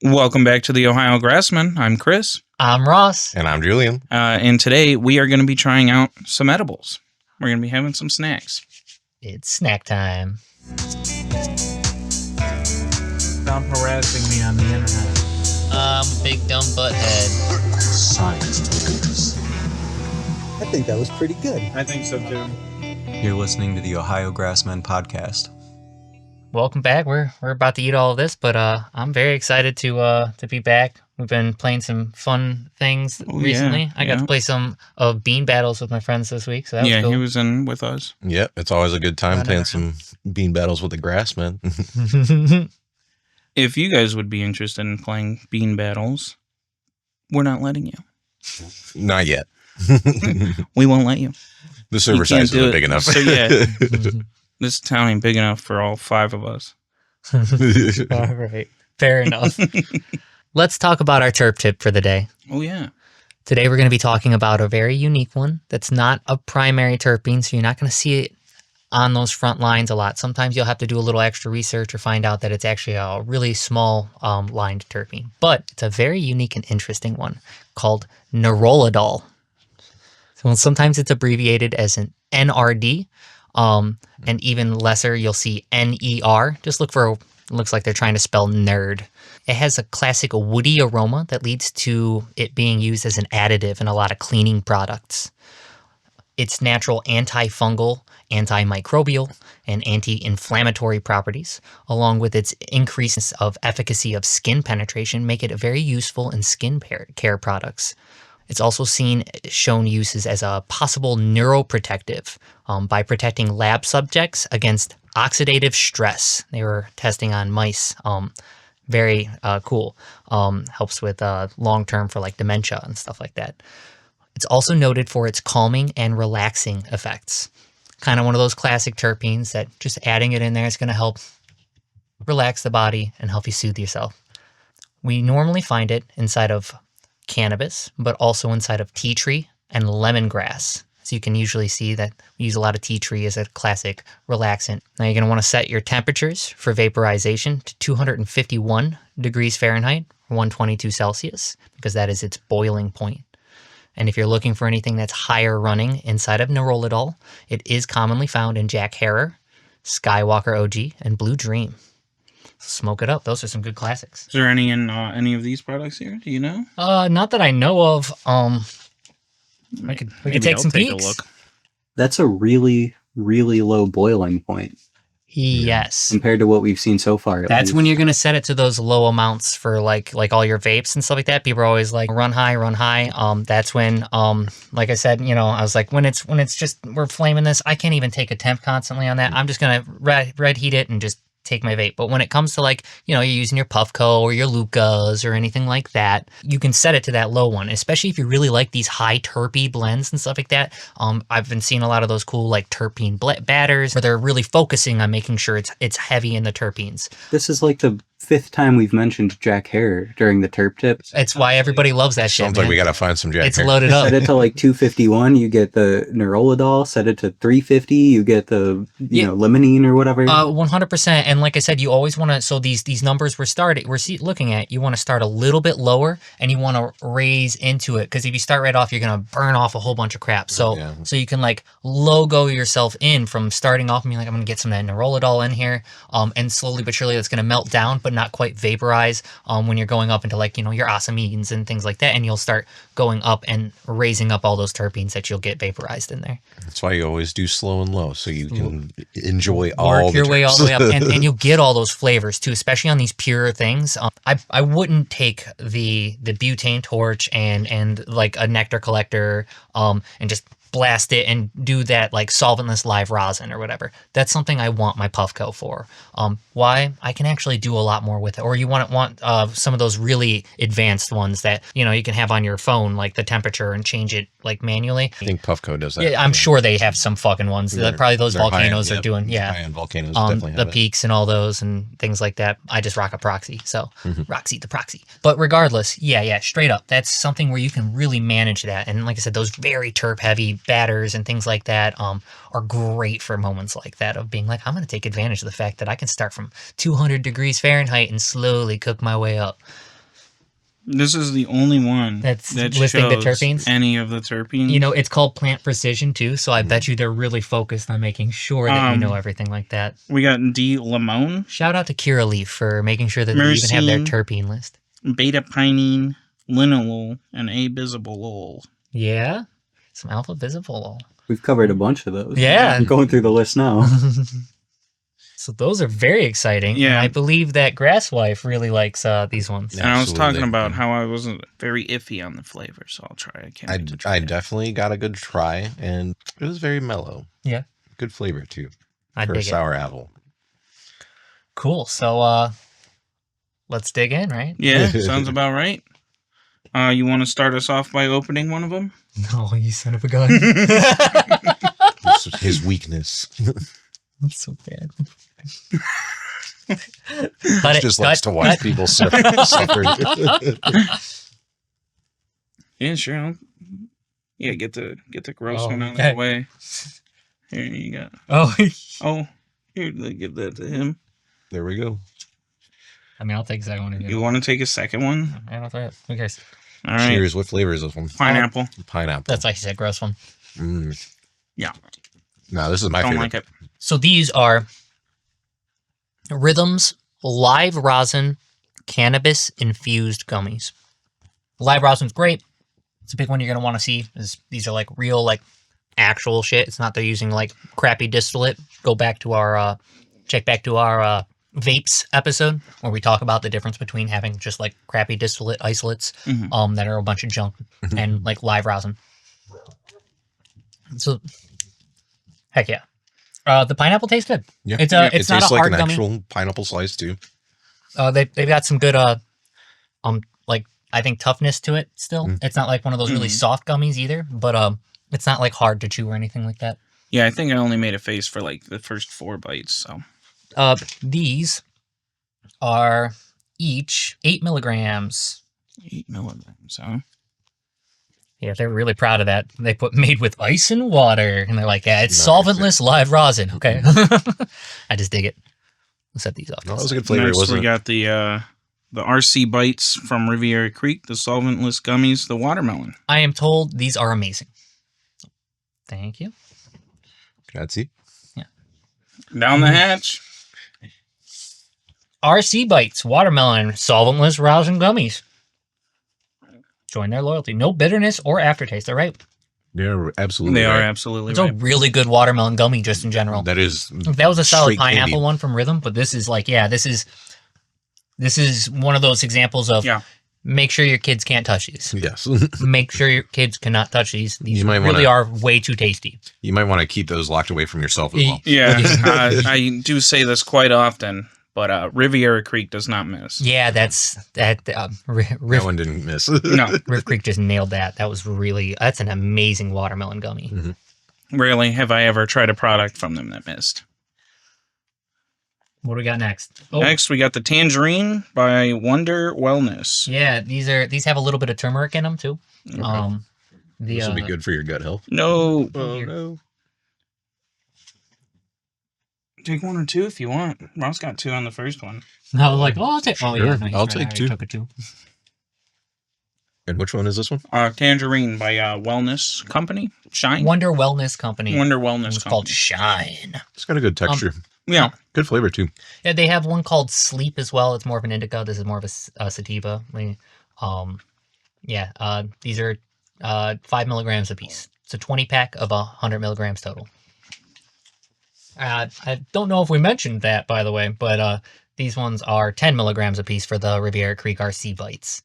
Welcome back to the Ohio Grassmen. I'm Chris. I'm Ross. And I'm Julian. And today we are going to be trying out some edibles. We're going to be having some snacks. It's snack time. Stop harassing me on the internet. I'm a big dumb butthead. Science takers. I think that was pretty good. I think so too. You're listening to the Ohio Grassmen podcast. Welcome back. We're about to eat all of this, but I'm very excited to be back. We've been playing some fun things recently. Yeah, I got to play some of bean battles with my friends this week, so that was cool. He was in with us. Yep, it's always a good time playing some bean battles with the Grassmen. If you guys would be interested in playing bean battles, we're not letting you. Not yet. We won't let you. The server size isn't big enough. So yeah, this town ain't big enough for all 5 of us. All right. Fair enough. Let's talk about our terp tip for the day. Oh, yeah. Today we're going to be talking about a very unique one that's not a primary terpene, so you're not going to see it on those front lines a lot. Sometimes you'll have to do a little extra research or find out that it's actually a really small lined terpene. But it's a very unique and interesting one called Nerolidol. So sometimes it's abbreviated as an NRD, and even lesser, you'll see NER. Just look for, it looks like they're trying to spell nerd. It has a classic woody aroma that leads to it being used as an additive in a lot of cleaning products. Its natural antifungal, antimicrobial, and anti-inflammatory properties, along with its increase of efficacy of skin penetration, make it very useful in skin care products. It's also shown uses as a possible neuroprotective by protecting lab subjects against oxidative stress. They were testing on mice. Very cool. Helps with long-term for like dementia and stuff like that. It's also noted for its calming and relaxing effects. Kind of one of those classic terpenes that just adding it in there is going to help relax the body and help you soothe yourself. We normally find it inside of cannabis, but also inside of tea tree and lemongrass. So you can usually see that we use a lot of tea tree as a classic relaxant. Now you're going to want to set your temperatures for vaporization to 251 degrees Fahrenheit, 122 Celsius, because that is its boiling point. And if you're looking for anything that's higher running inside of Nerolidol, it is commonly found in Jack Herer, Skywalker OG, and Blue Dream. Smoke it up. Those are some good classics. Is there any in any of these products here? Do you know? Not that I know of. We could take some peeks. A look. That's a really, really low boiling point. Yes. Compared to what we've seen so far. That's when you're going to set it to those low amounts for like all your vapes and stuff like that. People are always like, run high. That's when, like I said, I was like, when it's just, we're flaming this, I can't even take a temp constantly on that. I'm just going to red heat it and just take my vape. But when it comes to like, you're using your Puffco or your Lucas or anything like that, you can set it to that low one, especially if you really like these high terpy blends and stuff like that. I've been seeing a lot of those cool like terpene batters where they're really focusing on making sure it's heavy in the terpenes. This is like the 5th time we've mentioned Jack Herer during the terp tips. It's why everybody loves that shit. Sounds like we got to find some Jack It's Herer. loaded up. Set it to like 251, you get the Nerolidol. Set it to 350, you get the limonene or whatever. 100%. And like I said, you always want to, so these numbers we're looking at, you want to start a little bit lower and you want to raise into it, because if you start right off, you're going to burn off a whole bunch of crap. So you can like logo yourself in from starting off and being like, I'm going to get some of that Nerolidol in here, and slowly but surely that's going to melt down, but not quite vaporize when you're going up into like, your asamines and things like that, and you'll start going up and raising up all those terpenes that you'll get vaporized in there. That's why you always do slow and low, so you can enjoy Work your way all the way up, and you'll get all those flavors too, especially on these pure things. I wouldn't take the butane torch and like a nectar collector and just blast it and do that like solventless live rosin or whatever. That's something I want my Puffco for. Why? I can actually do a lot more with it. Or you want some of those really advanced ones that you can have on your phone, like the temperature and change it like manually. I think Puffco does that. Yeah, I'm sure they have some fucking ones. Probably those volcanoes are doing. Yeah, high-end volcanoes definitely have the peaks and all those and things like that. I just rock a proxy, so Roxy the proxy. But regardless, yeah, straight up, that's something where you can really manage that. And like I said, those very terp heavy batters and things like that are great for moments like that of being like, I'm going to take advantage of the fact that I can start from 200 degrees Fahrenheit and slowly cook my way up. This is the only one That's that listing the shows terpenes? any of the terpenes. You know, it's called Plant Precision too, so I bet you they're really focused on making sure that we know everything like that. We got D. Limon, Shout out to Kira Leaf for making sure that they even have their Myrcene. terpene list. beta pinene, linalool, and abisabolol. Yeah, some alpha visible. We've covered a bunch of those. Yeah. I'm going through the list now. So those are very exciting. Yeah. And I believe that Grasswife really likes these ones. Yeah. And I was Absolutely. talking about how I wasn't very iffy on the flavor, so I'll try. I can't wait to try I it. definitely got a good try, and it was very mellow. Yeah. Good flavor, too, I for dig a it. sour apple. Cool. So let's dig in, right? Yeah, sounds about right. You want to start us off by opening one of them? No, you son of a gun. This is his weakness. That's so bad. He just likes to watch people suffer. Yeah, sure. Yeah, get the gross Oh, one out of okay. the way. Here you go. Oh, Oh, here, give that to him. There we go. I mean, I'll take a second one. You want to take a second one? I don't know. Who cares? All right. Cheers. What flavor is this one? Pineapple. Pineapple. That's like you said, gross one. Yeah. No, this is my Don't favorite. like it. So these are Rhythm's live rosin cannabis infused gummies. Live rosin's great. It's a big one you're gonna want to see. These are like real, like actual shit. It's not they're using like crappy distillate. Go back to our check back to our vapes episode where we talk about the difference between having just like crappy distillate isolates that are a bunch of junk and like live rosin. So heck yeah. The pineapple tastes good. Yeah, It's it it's not tastes a like hard an gummy. actual pineapple slice too. They've got some good like I think toughness to it still. It's not like one of those really soft gummies either, but it's not like hard to chew or anything like that. Yeah, I think I only made a face for like the first 4 bites. So These are each 8 milligrams. 8 milligrams. Huh? Yeah, they're really proud of that. They put made with ice and water, and they're like, yeah, it's Nice. solventless live rosin. Okay, I just dig it. Let's set these off. No, that was a good flavor. Next, Wasn't we got the RC bites from Riviera Creek, the solventless gummies, the watermelon. I am told these are amazing. Thank you. Grazie. Down the hatch. RC Bites, watermelon, solventless rosin gummies. Join their loyalty. No bitterness or aftertaste. All right. They're absolutely. They are right. absolutely It's right. a really good watermelon gummy just in general. That is. That was a solid straight pineapple candy. one from Rhythm, but this is like, yeah, this is one of those examples of make sure your kids can't touch these. Yes. Make sure your kids cannot touch these. These You might really wanna- are way too tasty. You might want to keep those locked away from yourself as well. Yeah, I do say this quite often, but Riviera Creek does not miss. Yeah, that. That one didn't miss. No, Riff Creek just nailed that. That's an amazing watermelon gummy. rarely have I ever tried a product from them that missed. What do we got next? Oh, Next, we got the Tangerine by Wonder Wellness. yeah, these have a little bit of turmeric in them too. This will be good for your gut health. No, Oh no. take 1 or 2 if you want. Ross got 2 on the first one. I was like, oh, I'll take. Oh yeah, Sure, no, he's I'll right. take I already 2. Took it too. And which one is this one? Tangerine by Wellness Company. Shine. Wonder Wellness Company. Wonder Wellness It's Company. called Shine. It's got a good texture. Yeah. Good flavor too. Yeah, they have one called Sleep as well. It's more of an indica. This is more of a sativa. These are 5 milligrams a piece. It's a 20 pack of 100 milligrams total. I don't know if we mentioned that, by the way, but these ones are 10 milligrams a piece for the Riviera Creek RC Bites.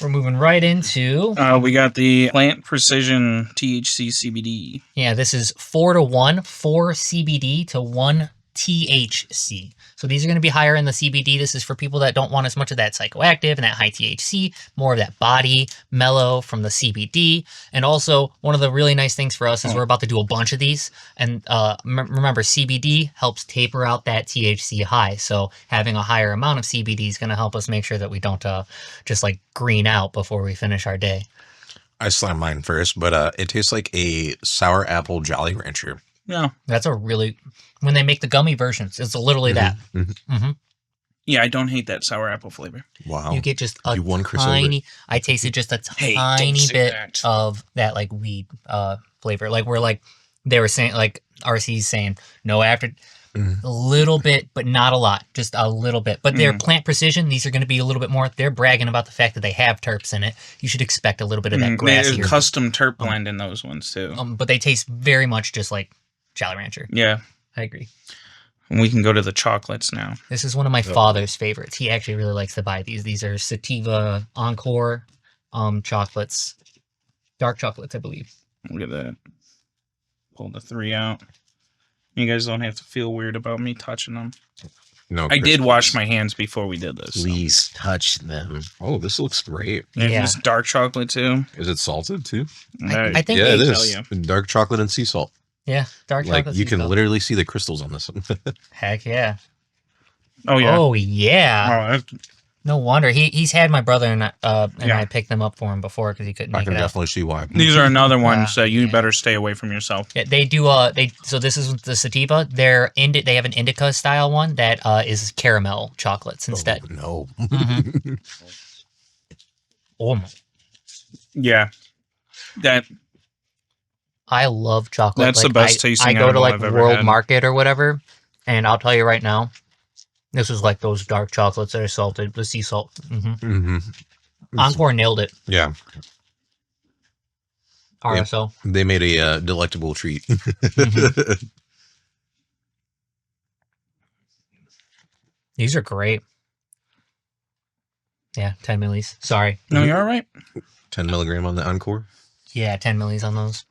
We're moving right into... We got the Plant Precision THC CBD. Yeah, this is 4-to-1, 4 CBD to 1 THC. So these are going to be higher in the CBD. This is for people that don't want as much of that psychoactive and that high THC, more of that body mellow from the CBD. And also, one of the really nice things for us is we're about to do a bunch of these. And remember, CBD helps taper out that THC high. So having a higher amount of CBD is going to help us make sure that we don't just like green out before we finish our day. I slammed mine first, but it tastes like a sour apple Jolly Rancher. Yeah. That's a really... When they make the gummy versions, it's literally that. Yeah, Yeah, I don't hate that sour apple flavor. Wow. You get just a You won Chris over. tiny. I tasted just a Hey, don't tiny say bit that. of that like weed flavor. Like where like they were saying, like RC's saying, no after. Mhm. A little bit, but not a lot. Just a little bit. But they're Mhm. plant precision. These are going to be a little bit more. They're bragging about the fact that they have terps in it. You should expect a little bit of that There's grassy. custom terp blend in those ones too. But they taste very much just like Jolly Rancher. Yeah. I agree. And we can go to the chocolates now. This is one of my father's favorites. He actually really likes to buy these. These are Sativa Encore chocolates. Dark chocolates, I believe. Look at that. Pull the 3 out. You guys don't have to feel weird about me touching them. No, I Chris, did wash my hands before we did this. So. Please touch them. Oh, this looks great. Yeah. It's dark chocolate too. Is it salted too? I think Yeah, it they tell is. you. Dark chocolate and sea salt. Yeah, dark Like chocolate. you can literally see the crystals on this one. Heck yeah. Oh yeah. Oh yeah. Oh, No wonder he's had my brother and Yeah. I picked them up for him before because he couldn't I make can it out. definitely see why. these are another ones that you Yeah. better stay away from yourself. Yeah, they do. So this is the sativa. They have an indica style one that is caramel chocolates instead. Oh, no. Mhm. Oh my! Yeah. That I love chocolate. That's the best tasting I go to edible like I've ever World had. Market or whatever, and I'll tell you right now, this is like those dark chocolates that are salted, the sea salt. hmm Encore nailed it. Yeah, RSO. they made a delectable treat. These are great. Yeah, 10 millis. Sorry. no, you're all right. 10 milligram on the Encore. Yeah, 10 millis on those.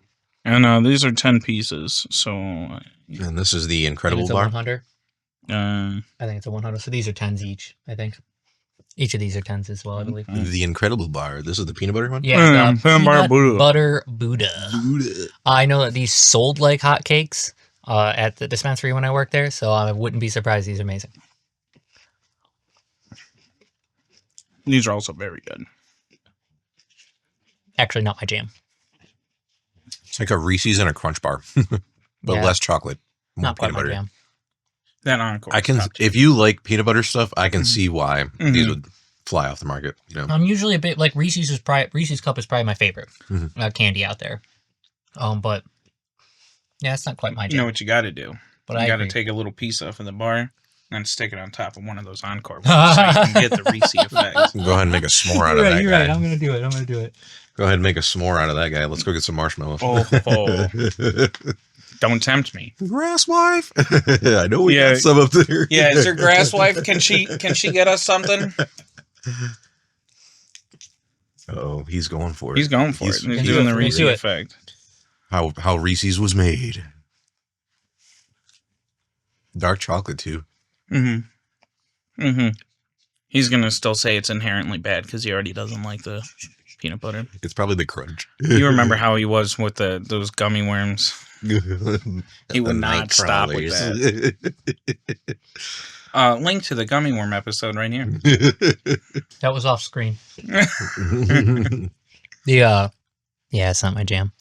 And these are 10 pieces. So And this is the I think Incredible it's a Bar. 100. uh, I think it's a 100. So these are 10s each, I think. Each of these are 10s as well, I believe. The Incredible Bar. This is the peanut butter one? Yeah, Peanut butter Buddha. butter Buddha. I know that these sold like hotcakes at the dispensary when I worked there, so I wouldn't be surprised. These are amazing. these are also very good. Actually, not my jam. It's like a Reese's and a Crunch Bar, but Yeah. less chocolate. More Not quite peanut my butter. jam. That encore. I can, top tier. if you like peanut butter stuff, I can see why Mhm. these would fly off the market. You know, I'm usually a bit like Reese's Cup is probably my favorite Mhm. candy out there. But yeah, it's not quite my You jam. know what you got to do? but You I got to agree. take a little piece off of the bar and stick it on top of one of those encore ones so you can get the Reese effect. go ahead and make a s'more out of that guy. I'm gonna do it. Go ahead and make a s'more out of that guy. Let's go get some marshmallows. Oh. Don't tempt me. Grass wife. I know we Yeah. got some up there. Yeah, is your grass wife? Can she get us something? Oh, he's going for it. He's going for He's- it. He's he's doing the gonna Reese do it. effect. How Reese's was made. Dark chocolate too. Mm-hmm. Mm-hmm. He's gonna still say it's inherently bad because he already doesn't like the peanut butter. It's probably the crunch. You remember how he was with those gummy worms? He would The not night stop with crawlers. Link to the gummy worm episode right here. That was off screen. Yeah, it's not my jam.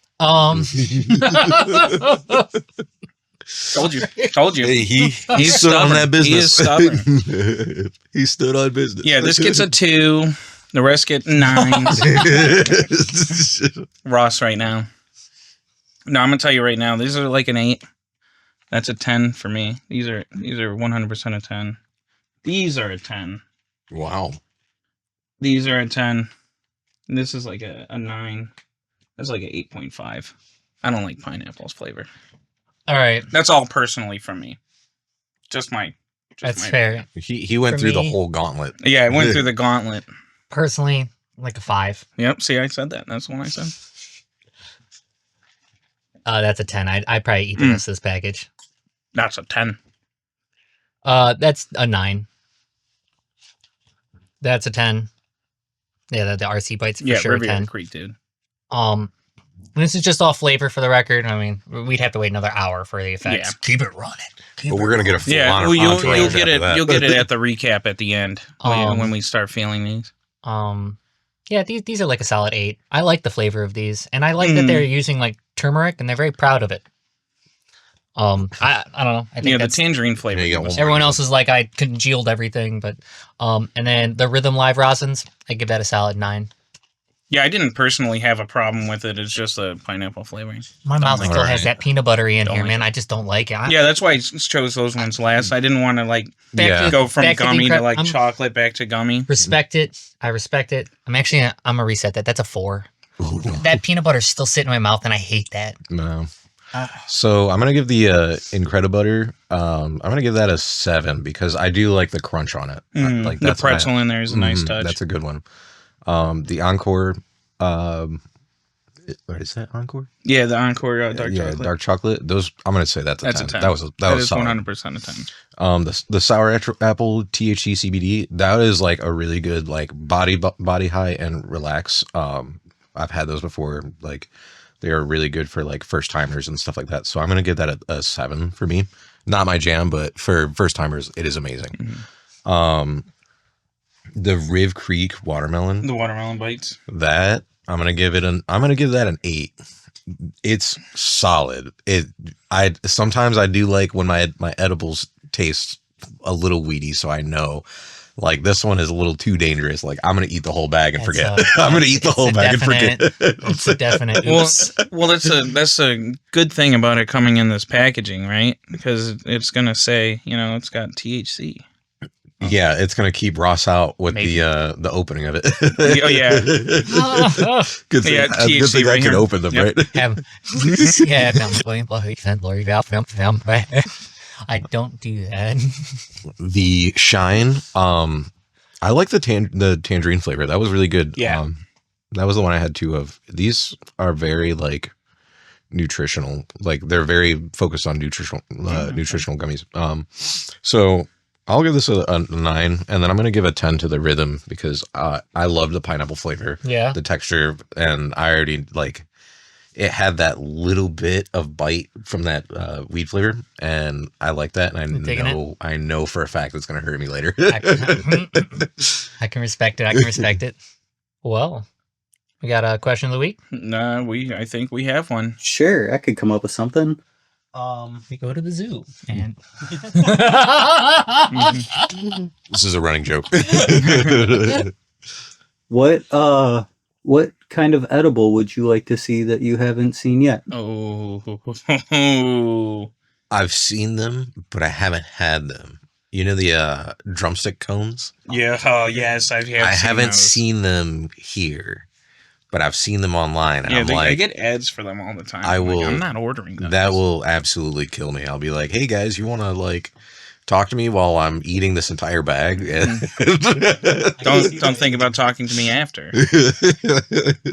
Told you. Hey, he He's stood on stubborn. that business. He is stubborn. He stood on business. Yeah, this gets a 2. The rest get 9s. Ross right now. No, I'm gonna tell you right now. These are like an 8. That's a 10 for me. These are 100% a 10. These are a 10. Wow. These are a 10. And this is like a 9. That's like an 8.5. I don't like pineapple's flavor. All right, That's all personally from me. Just my. that's fair. He went For through the me- whole gauntlet. Yeah, I went through the gauntlet. Personally, like a 5. Yep. See, I said that. That's what I said. That's a 10. I'd probably eat the rest of this package. That's a 10. That's a 9. That's a 10. Yeah, the RC bites for Yeah, sure a Riviera 10. Creek, dude. This is just all flavor for the record. I mean, we'd have to wait another hour for the effects. Yeah. Keep it running. But we're gonna get a full Yeah, on well, you'll entourage get after it. that. You'll get it at the recap at the end when we start feeling these. Yeah, these are like a solid 8. I like the flavor of these, and I like that they're using like turmeric, and they're very proud of it. I don't know. I think Yeah, the that's tangerine flavor. Yeah, you got one more. everyone else is like I congealed everything, but and then the Rhythm Live Rosins, I give that a solid 9. Yeah, I didn't personally have a problem with it. It's just a pineapple flavoring. My mouth still has that peanut buttery in Don't here, like man. it. I just don't like it. Yeah, that's why I chose those ones last. I didn't want to like Yeah. go from back to the gummy to incre- like I'm- chocolate back to gummy. Respect it. I respect it. I'm gonna reset that. That's a 4. That peanut butter's still sitting in my mouth, and I hate that. No. So I'm gonna give the Incredibutter. I'm gonna give that a 7 because I do like the crunch on it. Like The pretzel in there is a nice touch. That's a good one. The Encore. What is that? Encore? Yeah, the Encore dark chocolate. Dark chocolate. Those I'm gonna say that's a 10. a 10. That was solid. 100% a 10. The sour apple THC CBD, that is like a really good like body high and relax. I've had those before. Like they are really good for like first timers and stuff like that. So I'm gonna give that a 7 for me. Not my jam, but for first timers, it is amazing. The Riv Creek watermelon. The watermelon bites. That I'm gonna give that an 8. It's solid. I sometimes I do like when my edibles taste a little weedy, so I know like this one is a little too dangerous. Like I'm gonna eat the whole bag and forget. I'm gonna eat the whole bag and forget. It's a definite. Well, that's a good thing about it coming in this packaging, right? Because it's gonna say, it's got THC. Yeah, it's gonna keep Ross out with Maybe. the opening of it. Oh yeah. Good thing, Yeah, good thing THC I right can here. open them, Yep. right? I don't do that. The Shine. I like the tangerine flavor. That was really good. Yeah. That was the one I had 2 of. These are very like nutritional. Like they're very focused on nutritional gummies. So I'll give this a 9, and then I'm gonna give a 10 to the Rhythm because I love the pineapple flavor. Yeah. The texture, and I already like it had that little bit of bite from that weed flavor, and I like that, and I know for a fact it's gonna hurt me later. I can respect it. Well, we got a question of the week. Nah, I think we have one. Sure, I could come up with something. We go to the zoo and This is a running joke. What kind of edible would you like to see that you haven't seen yet? Oh. I've seen them, but I haven't had them. You know the drumstick cones? Yeah. Oh, yes. I haven't seen them here, but I've seen them online. And Yeah, I like, get ads for them all the time. I'm not ordering them. That will absolutely kill me. I'll be like, hey guys, you want to like talk to me while I'm eating this entire bag? Don't think about talking to me after.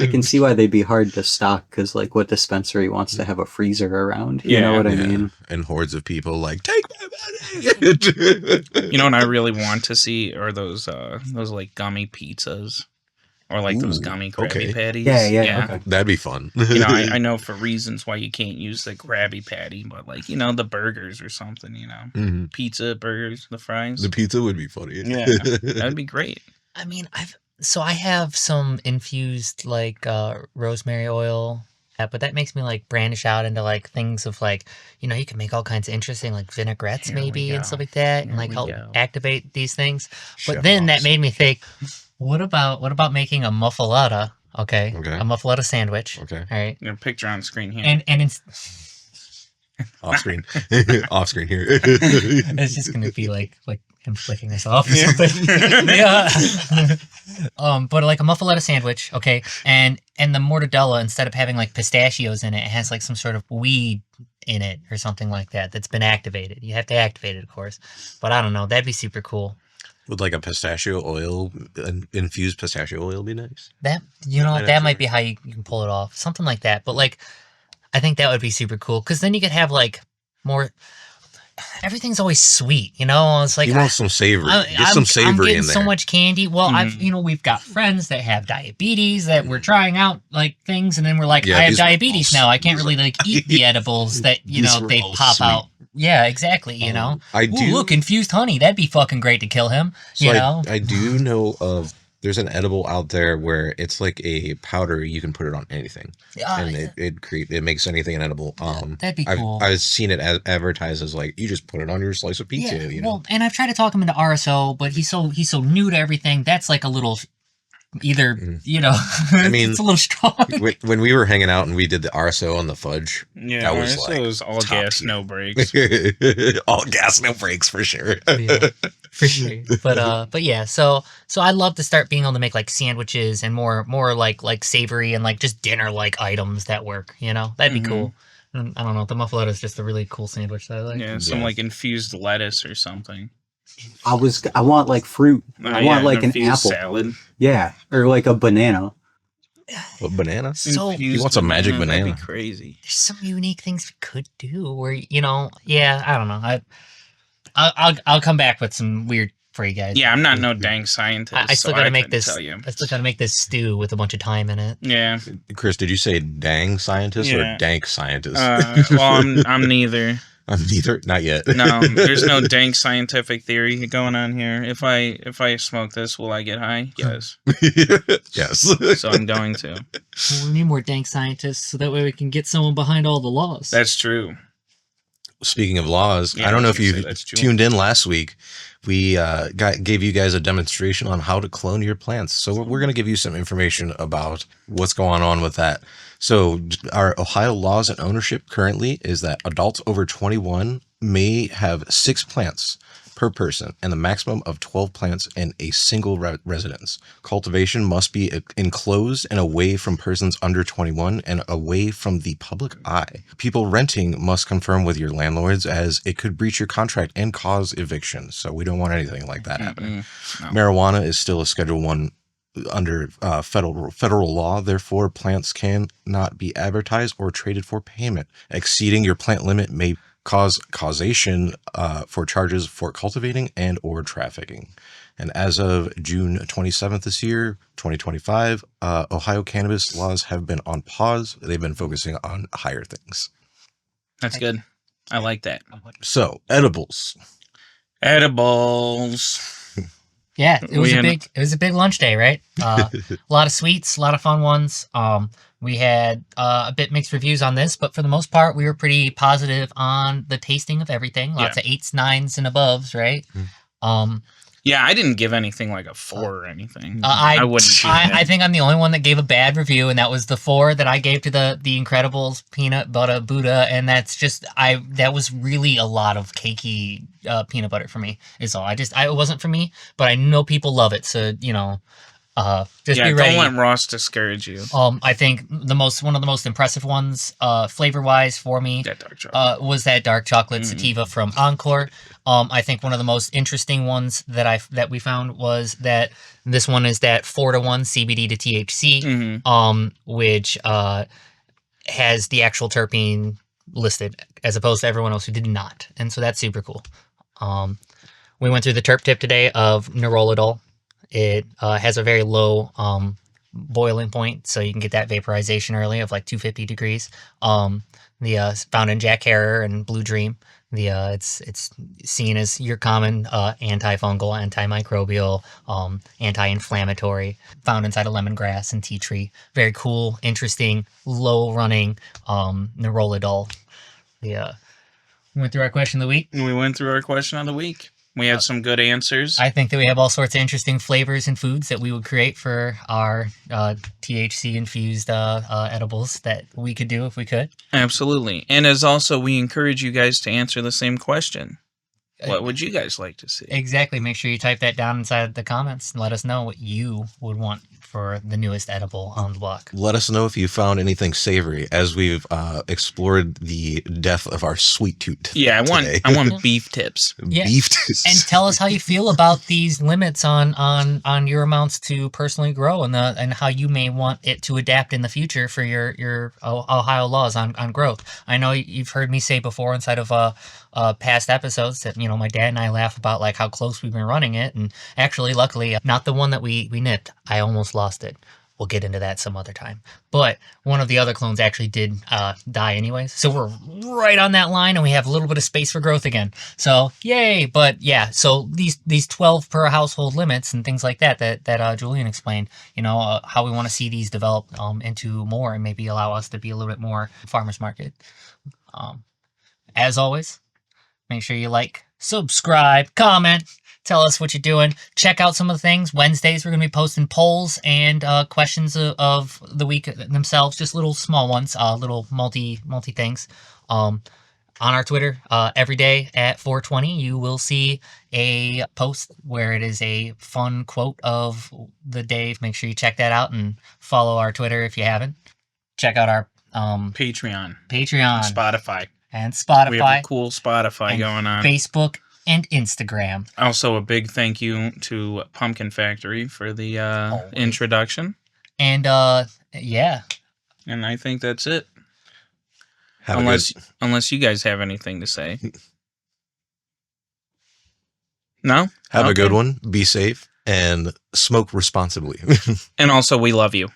I can see why they'd be hard to stock because, like, what dispensary wants to have a freezer around? You know what I mean? And hordes of people like, take my money. You know what I really want to see are those like gummy pizzas. Or like those gummy Krabby Patties. Yeah. Okay. That'd be fun. I know for reasons why you can't use the Krabby Patty, but like, the burgers or something, Mhm. Pizza, burgers, the fries. The pizza would be funny. Yeah, that'd be great. I mean, I have some infused like rosemary oil, but that makes me like brandish out into like things of like, you can make all kinds of interesting like vinaigrettes Here we maybe and go. stuff like that, and Here like we help go. activate these things. But Chef then that Ross. made me think, what about making a muffaletta? Okay. Okay. A muffaletta sandwich. Okay. All right. There's a picture on screen here. And it's Off screen. Off screen here. it's just gonna be like him flicking this off or something. Yeah. But like a muffaletta sandwich, okay, and the mortadella, instead of having like pistachios in it, it has like some sort of weed in it or something like that that's been activated. You have to activate it, of course. But I don't know. That'd be super cool. Would like a pistachio oil, an infused pistachio oil be nice? That might be how you can pull it off, something like that. But like, I think that would be super cool because then you could have like more. Everything's always sweet, It's like You want some savory. Get some I'm savory getting in there. so much candy. Well, we've got friends that have diabetes that we're trying out like things, and then we're like, Yeah, I have these were diabetes all now. I can't these really like eat the edibles that These were they all pop sweet. out. Yeah, exactly. I Ooh, do look, infused honey. That'd be fucking great to kill him. So I do know of There's an edible out there where it's like a powder. You can put it on anything, and it makes anything an edible. That'd be cool. I've seen it advertised as like you just put it on your slice of pizza. You know. Well, and I've tried to talk him into RSO, but he's so new to everything. That's like a little. Either I mean, it's a little strong. When we were hanging out and we did the RSO on the fudge, that was RSO like was all gas, no brakes. All gas, no brakes for sure. For sure. But yeah, so I'd love to start being able to make like sandwiches and more like savory and like just dinner like items that work. That'd be cool. And I don't know. The muffaletta is just a really cool sandwich that I like. Yeah, some like infused lettuce or something. I want like fruit. I want like an apple salad. Yeah, or like a banana. What banana? So he wants a magic banana. That'd be crazy. There's some unique things we could do where I don't know. I'll come back with some weird for you guys. Yeah, I'm not no dang scientist. I still gotta make this. Tell you. I still gotta make this stew with a bunch of thyme in it. Yeah. Chris, did you say dang scientist or dank scientist? Well, I'm neither. I'm neither. Not yet. No, there's no dank scientific theory going on here. If I smoke this, will I get high? Yes. Yes. So I'm going to. Well, we need more dank scientists so that way we can get someone behind all the laws. That's true. Speaking of laws, I don't know if you tuned in last week. We gave you guys a demonstration on how to clone your plants. So we're going to give you some information about what's going on with that. So our Ohio laws and ownership currently is that adults over 21 may have 6 plants per person and the maximum of 12 plants in a single residence. Cultivation must be enclosed and away from persons under 21 and away from the public eye. People renting must confirm with your landlords as it could breach your contract and cause eviction. So we don't want anything like that happening. No. Marijuana is still a Schedule 1 under federal law. Therefore, plants cannot be advertised or traded for payment. Exceeding your plant limit may cause causation for charges for cultivating and or trafficking. And as of June 27th this year, 2025, Ohio cannabis laws have been on pause. They've been focusing on higher things. That's good. I like that. So, edibles. Yeah, it was a big lunch day, right? A lot of sweets, a lot of fun ones. We had a bit mixed reviews on this, but for the most part, we were pretty positive on the tasting of everything. Lots of 8s, 9s, and aboves, right? Yeah, I didn't give anything like a 4 or anything. I wouldn't. I think I'm the only one that gave a bad review, and that was the 4 that I gave to the Incredibles peanut butter Buddha, and that's just that was really a lot of cakey peanut butter for me. Is all. It wasn't for me, but I know people love it, so just be ready. Don't let Ross discourage you. I think one of the most impressive ones, flavor wise for me, that dark chocolate. was that dark chocolate sativa from Encore. I think one of the most interesting ones that we found was that this one is that 4-to-1 CBD to THC, which has the actual terpene listed as opposed to everyone else who did not, and so that's super cool. We went through the terp tip today of Nerolidol. It has a very low boiling point, so you can get that vaporization early of like 250 degrees. Found in Jack Herer and Blue Dream. It's seen as your common antifungal, antimicrobial, anti-inflammatory, found inside of lemongrass and tea tree. Very cool, interesting, low running Nerolidol. We went through our question of the week. We went through our question of the week. We had some good answers. I think that we have all sorts of interesting flavors and foods that we would create for our THC-infused edibles that we could do if we could. Absolutely. And as also, we encourage you guys to answer the same question. What would you guys like to see? Exactly. Make sure you type that down inside the comments and let us know what you would want for the newest edible on the block. Let us know if you found anything savory as we've explored the death of our sweet tooth. Yeah, I want beef tips. Yeah. Beef tips. And tell us how you feel about these limits on your amounts to personally grow and how you may want it to adapt in the future for your Ohio laws on growth. I know you've heard me say before inside of past episodes that my dad and I laugh about like how close we've been running it, and actually luckily not the one that we nipped. I almost lost it. we'll get into that some other time. But one of the other clones actually did die anyways. So we're right on that line and we have a little bit of space for growth again. So yay. But yeah, so these 12 per household limits and things like that Julian explained, how we want to see these develop into more and maybe allow us to be a little bit more farmers market. As always, make sure you like, subscribe, comment, tell us what you're doing. Check out some of the things. Wednesdays, we're going to be posting polls and questions of the week themselves, just little small ones, little multi things. On our Twitter, every day at 4:20, you will see a post where it is a fun quote of the day. Make sure you check that out and follow our Twitter if you haven't. Check out our Patreon, Spotify. We have a cool Spotify going on. Facebook and Instagram. Also, a big thank you to Pumpkin Factory for the introduction. And yeah. And I think that's it. Have Unless you guys have anything to say. No? a good one. Be safe and smoke responsibly. And also, we love you.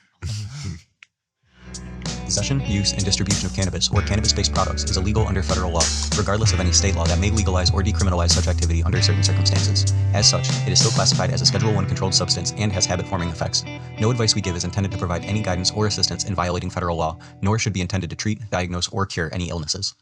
Possession, use, and distribution of cannabis or cannabis-based products is illegal under federal law, regardless of any state law that may legalize or decriminalize such activity under certain circumstances. As such, it is still classified as a Schedule I controlled substance and has habit-forming effects. No advice we give is intended to provide any guidance or assistance in violating federal law, nor should be intended to treat, diagnose, or cure any illnesses.